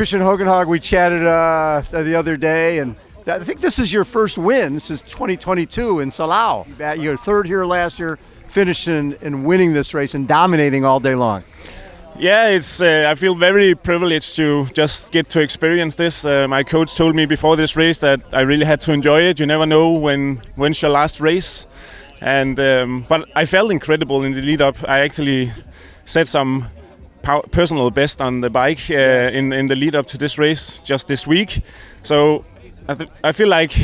Kristian Hogenhaug, we chatted the other day, and I think this is your first win. This is 2022 in Salau. You're third here last year, finishing and winning this race and dominating all day long. Yeah, it's. I feel very privileged to just get to experience this. My coach told me before this race that I really had to enjoy it. You never know when's your last race, and but I felt incredible in the lead up. I actually set some personal best on the bike in the lead up to this race just this week. So I feel like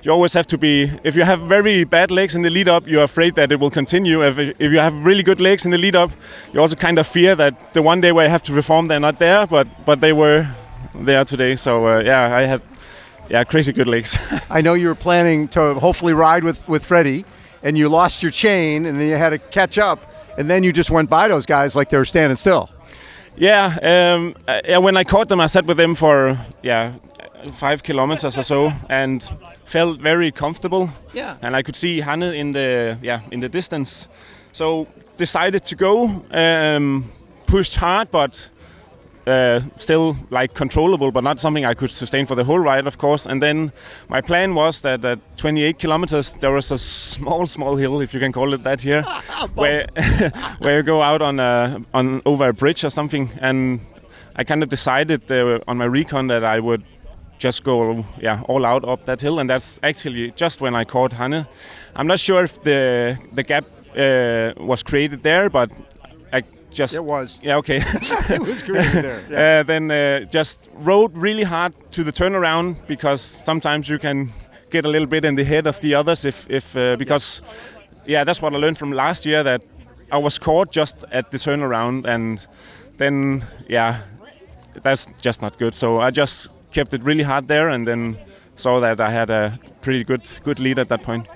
you always have to be, if you have very bad legs in the lead up, you're afraid that it will continue. If you have really good legs in the lead up, you also kind of fear that the one day where you have to perform, they're not there, but they were there today. So I had crazy good legs. I know you were planning to hopefully ride with Freddie, and you lost your chain, and then you had to catch up, and then you just went by those guys like they were standing still. Yeah, when I caught them, I sat with them for 5 kilometers or so, and felt very comfortable. Yeah. And I could see Hanne in the distance. So decided to go. Pushed hard, but still like controllable, but not something I could sustain for the whole ride, of course. And then my plan was that at 28 kilometers there was a small hill, if you can call it that here, where you go out on over a bridge or something. And I kind of decided on my recon that I would just go all out up that hill, and that's actually just when I caught Hanne. I'm not sure if the gap was created there, but I just... It was. Yeah, okay. It was created there. Yeah. Then just rode really hard to the turnaround, because sometimes you can get a little bit in the head of the others because that's what I learned from last year, that I was caught just at the turnaround, and then that's just not good. So I just kept it really hard there, and then saw that I had a pretty good lead at that point.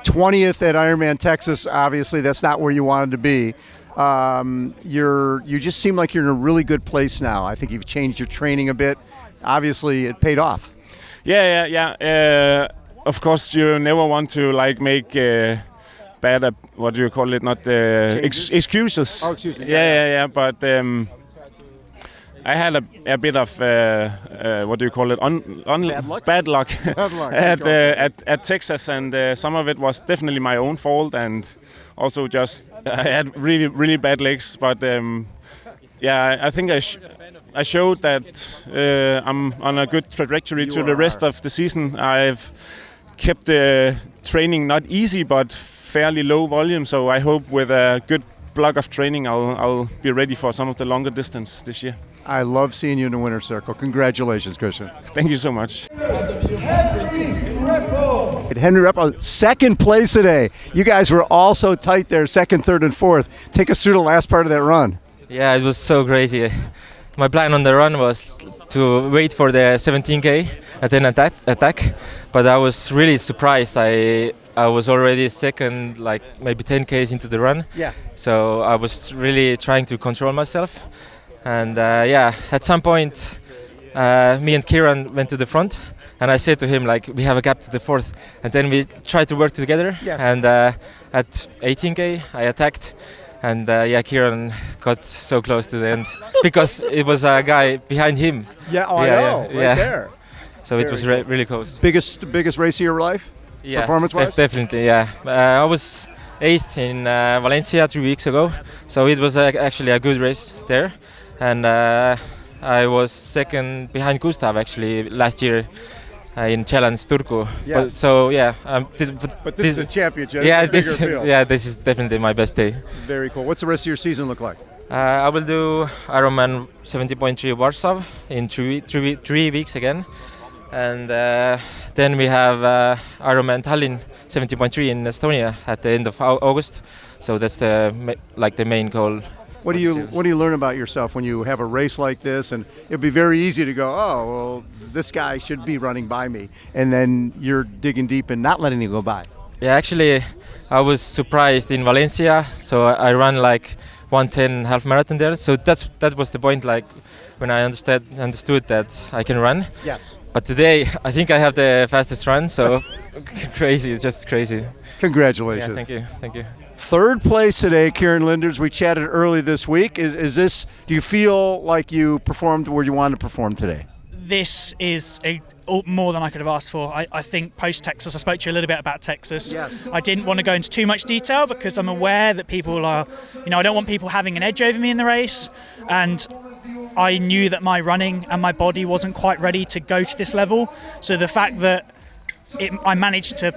20th at Ironman Texas, obviously that's not where you wanted to be. You just seem like you're in a really good place now. I think you've changed your training a bit. Obviously it paid off. Of course, you never want to make bad, what do you call it, not excuses. Oh, excuses. But I had a bit of what do you call it? Bad luck at Texas, and some of it was definitely my own fault, and also just I had really bad legs. But I think I showed that I'm on a good trajectory to the rest of the season. I've kept the training not easy, but fairly low volume. So I hope with a good block of training, I'll be ready for some of the longer distance this year. I love seeing you in the winner's circle. Congratulations, Kristian. Thank you so much. Henry Rappo, second place today. You guys were all so tight there, second, third, and fourth. Take us through the last part of that run. Yeah, it was so crazy. My plan on the run was to wait for the 17K and then attack. But I was really surprised. I was already second, like maybe 10Ks into the run. Yeah. So I was really trying to control myself. And at some point, me and Kieran went to the front, and I said to him, we have a gap to the fourth, and then we tried to work together. Yes. And at 18K, I attacked, and Kieran got so close to the end because it was a guy behind him. Yeah, I know, right there. So it was really close. Biggest race of your life, performance-wise? Definitely, yeah. I was 8th in Valencia 3 weeks ago, so it was actually a good race there. And I was second behind Gustav actually last year in Challenge Turku. Yes. But this is the championship. This is definitely my best day. Very cool. What's the rest of your season look like? I will do Ironman 70.3 Warsaw in 3 weeks again, and then we have Ironman Tallinn 70.3 in Estonia at the end of August. So that's the main goal. What do you learn about yourself when you have a race like this? And it'd be very easy to go, oh, well, this guy should be running by me, and then you're digging deep and not letting him go by. Yeah, actually, I was surprised in Valencia. So I ran 1:10 half marathon there. So that was the point. When I understood that I can run. Yes. But today, I think I have the fastest run. So crazy, just crazy. Congratulations. Yeah, thank you. Third place today, Kieran Linders. We chatted early this week. Is this? Do you feel like you performed where you wanted to perform today? This is more than I could have asked for. I think post-Texas, I spoke to you a little bit about Texas. Yes. I didn't want to go into too much detail because I'm aware that people are, I don't want people having an edge over me in the race. And I knew that my running and my body wasn't quite ready to go to this level. So the fact that I managed to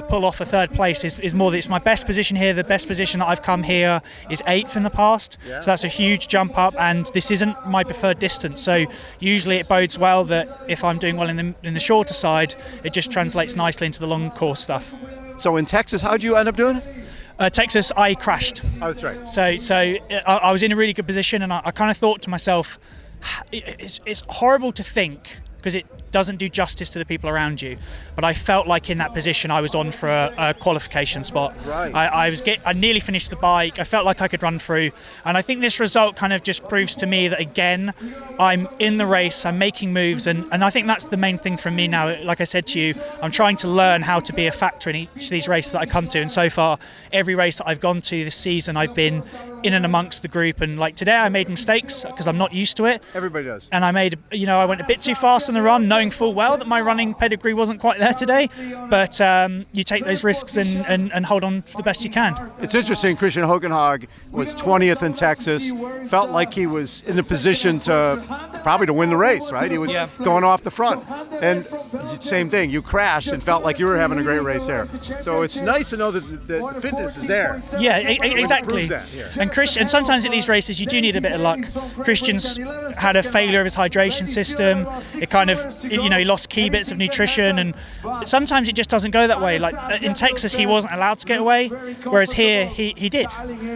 pull off a third place is more that it's my best position here. The best position that I've come here is 8th in the past, so that's a huge jump up, and this isn't my preferred distance, so usually it bodes well that if I'm doing well in the shorter side, it just translates nicely into the long course stuff. So in Texas, how'd you end up doing? Texas, I crashed. Oh, that's right. So I was in a really good position, and I kind of thought to myself, it's horrible to think, because it doesn't do justice to the people around you. But I felt like in that position I was on for a qualification spot. Right. I nearly finished the bike. I felt like I could run through. And I think this result kind of just proves to me that, again, I'm in the race, I'm making moves, and I think that's the main thing for me now. Like I said to you, I'm trying to learn how to be a factor in each of these races that I come to. And so far, every race that I've gone to this season, I've been in and amongst the group. And like today, I made mistakes because I'm not used to it. Everybody does. And I went a bit too fast on the run, knowing full well that my running pedigree wasn't quite there today. But you take those risks and hold on for the best you can. It's interesting, Kristian Hogenhaug was 20th in Texas, felt like he was in a position to probably to win the race, right? He was going off the front. And same thing, you crashed and felt like you were having a great race there. So it's nice to know that the fitness is there. Yeah, exactly. And Kristian, sometimes at these races you do need a bit of luck. Kristian's had a failure of his hydration system. It kind of, he lost key bits of nutrition, and sometimes it just doesn't go that way. Like in Texas, he wasn't allowed to get away, whereas here he did,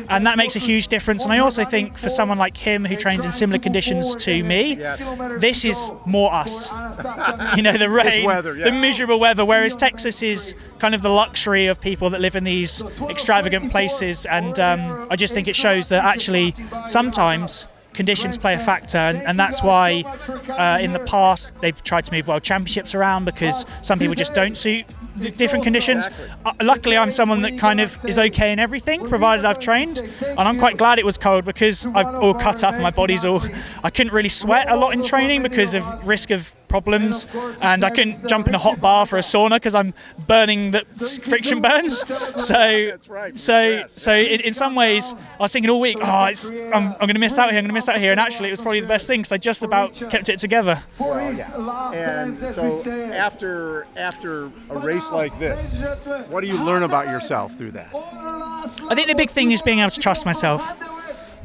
and that makes a huge difference. And I also think for someone like him who trains in similar conditions to me, this is more us. The rain, weather, the miserable weather, whereas Texas is kind of the luxury of people that live in these extravagant places. And I just think it shows that actually sometimes conditions play a factor, and that's why in the past they've tried to move world championships around, because some people just don't suit the different conditions. Luckily, I'm someone that kind of is okay in everything, provided I've trained, and I'm quite glad it was cold because I'm all cut up and my body's all... I couldn't really sweat a lot in training because of risk of problems, and I couldn't jump in a hot bar for a sauna because I'm burning the friction burns. So in some ways I was thinking all week, I'm going to miss out here, and actually it was probably the best thing because I just about kept it together. Well, yeah. And so after a race like this, what do you learn about yourself through that? I think the big thing is being able to trust myself.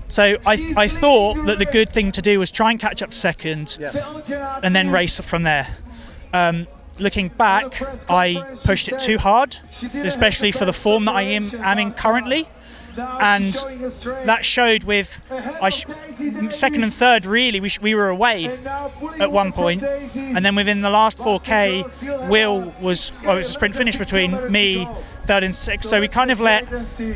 So I thought that the good thing to do was try and catch up to second, and then race from there. Looking back, I pushed it too hard, especially for the form that I am in currently. And that showed with second and third, really, we were away at one point. And then within the last 4K, it was a sprint finish between me, third and sixth. So we kind of let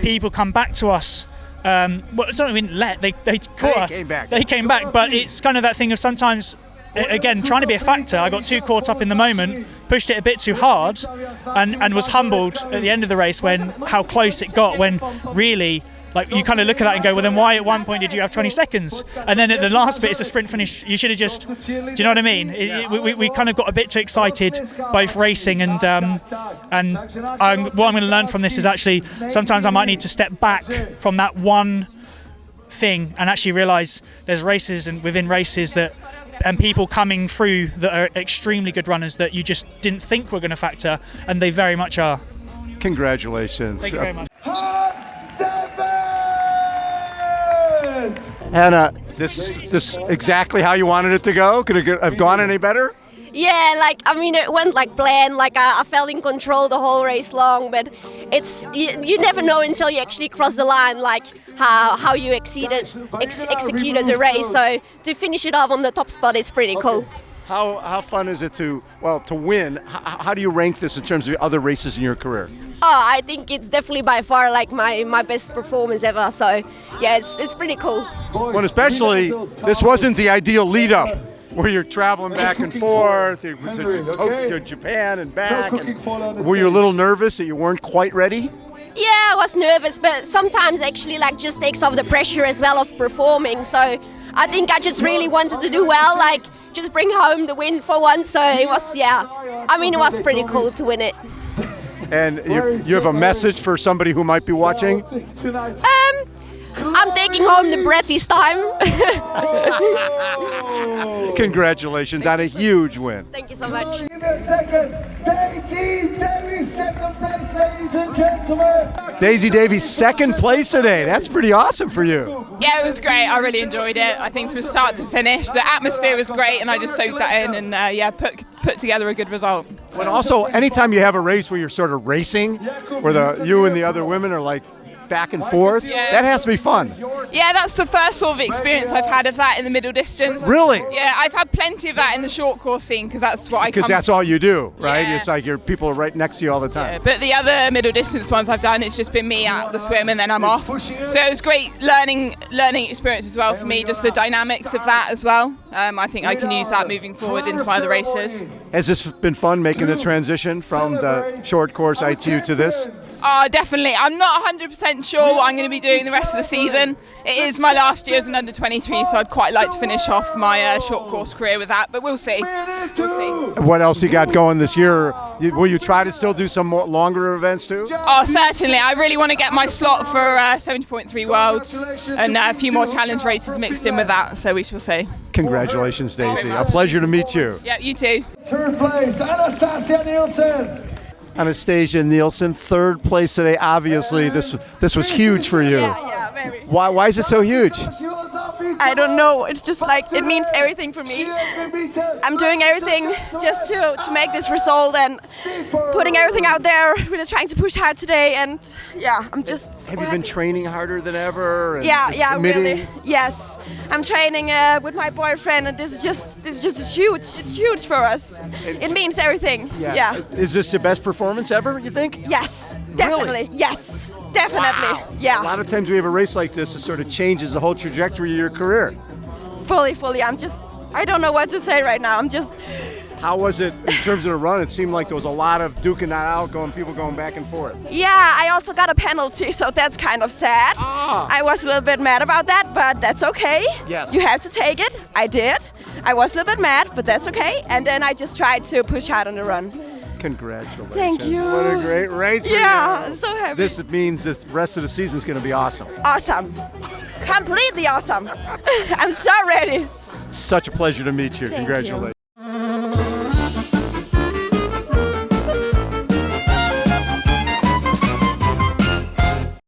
people come back to us. It's not even let, they caught us. They came back, but it's kind of that thing of sometimes, again, trying to be a factor. I got too caught up in the moment, pushed it a bit too hard, and was humbled at the end of the race when how close it got, when really, like, you kind of look at that and go, well, then why at one point did you have 20 seconds? And then at the last bit, it's a sprint finish. You should have just, do you know what I mean? We kind of got a bit too excited, both racing and what I'm going to learn from this is actually sometimes I might need to step back from that one thing and actually realise there's races and within races that, and people coming through that are extremely good runners that you just didn't think were going to factor, and they very much are. Congratulations. Thank you very much. Hannah, this exactly how you wanted it to go? Could it have gone any better? Yeah, it went like planned. I felt in control the whole race long, but it's you never know until you actually cross the line, how you executed the race. So to finish it off on the top spot, it's pretty cool. How fun is it to win? How do you rank this in terms of other races in your career? Oh, I think it's definitely by far my best performance ever. So yeah, it's pretty cool. Well, especially this wasn't the ideal lead up, where you're traveling back and forth to Japan and back. And were you a little nervous that you weren't quite ready? Yeah, I was nervous, but sometimes actually like just takes off the pressure as well of performing. So I think I just really wanted to do well, like just bring home the win for once. So it was, it was pretty cool to win it. And you have a message for somebody who might be watching? I'm taking home the bread this time. Congratulations on a huge win. Thank you so much. Give me a second. Davies, second place, ladies and gentlemen. Davies, second place today. That's pretty awesome for you. Yeah, it was great. I really enjoyed it. I think from start to finish, the atmosphere was great, and I just soaked that in and put together a good result. But also, anytime you have a race where you're sort of racing, where you and the other women are like back and forth, that has to be fun. Yeah, that's the first sort of experience I've had of that in the middle distance. Really? Yeah, I've had plenty of that in the short course scene because that's what I Because that's all you do, right? Yeah. It's like your people are right next to you all the time. Yeah, but the other middle distance ones I've done, it's just been me out the swim and then I'm off. So it was great learning experience as well for me, just the dynamics of that as well. I think I can use that moving forward into my other races. Has this been fun making the transition from the short course ITU to this? Oh, definitely. I'm not 100% sure what I'm going to be doing the rest of the season. It is my last year as an under 23, so I'd quite like to finish off my short course career with that, but we'll see. We'll see. What else you got going this year? Will you try to still do some more longer events too? Oh, certainly. I really want to get my slot for 70.3 Worlds and a few more challenge races mixed in with that, so we shall see. Congratulations, Daisy. A pleasure to meet you. Yeah, you too. Third place, Anastacia Nielsen. Anastacia Nielsen, third place today. Obviously, this was huge for you. Yeah, very. Why is it so huge? I don't know. It's just like it means everything for me. I'm doing everything just to make this result and putting everything out there. Really trying to push hard today, and I'm just. Have you been training harder than ever? And Yeah, just committing? really. Yes, I'm training with my boyfriend, and this is just huge. It's huge for us. It means everything. Yeah. Is this the best performance ever, you think? Yes, definitely. Really? Yes, definitely. Wow. Yeah. A lot of times we have a race like this, it sort of changes the whole trajectory of your career. Fully. I don't know what to say right now. How was it in terms of the run? It seemed like there was a lot of duking that out, people going back and forth. Yeah, I also got a penalty, so that's kind of sad. I was a little bit mad about that, but that's okay. Yes. You have to take it. I did. I was a little bit mad, but that's okay. And then I just tried to push hard on the run. Congratulations. Thank you. What a great race for Yeah, you. so happy. This means the rest of the season is going to be awesome. Awesome. Completely awesome. I'm so ready. Such a pleasure to meet you. Thank Congratulations.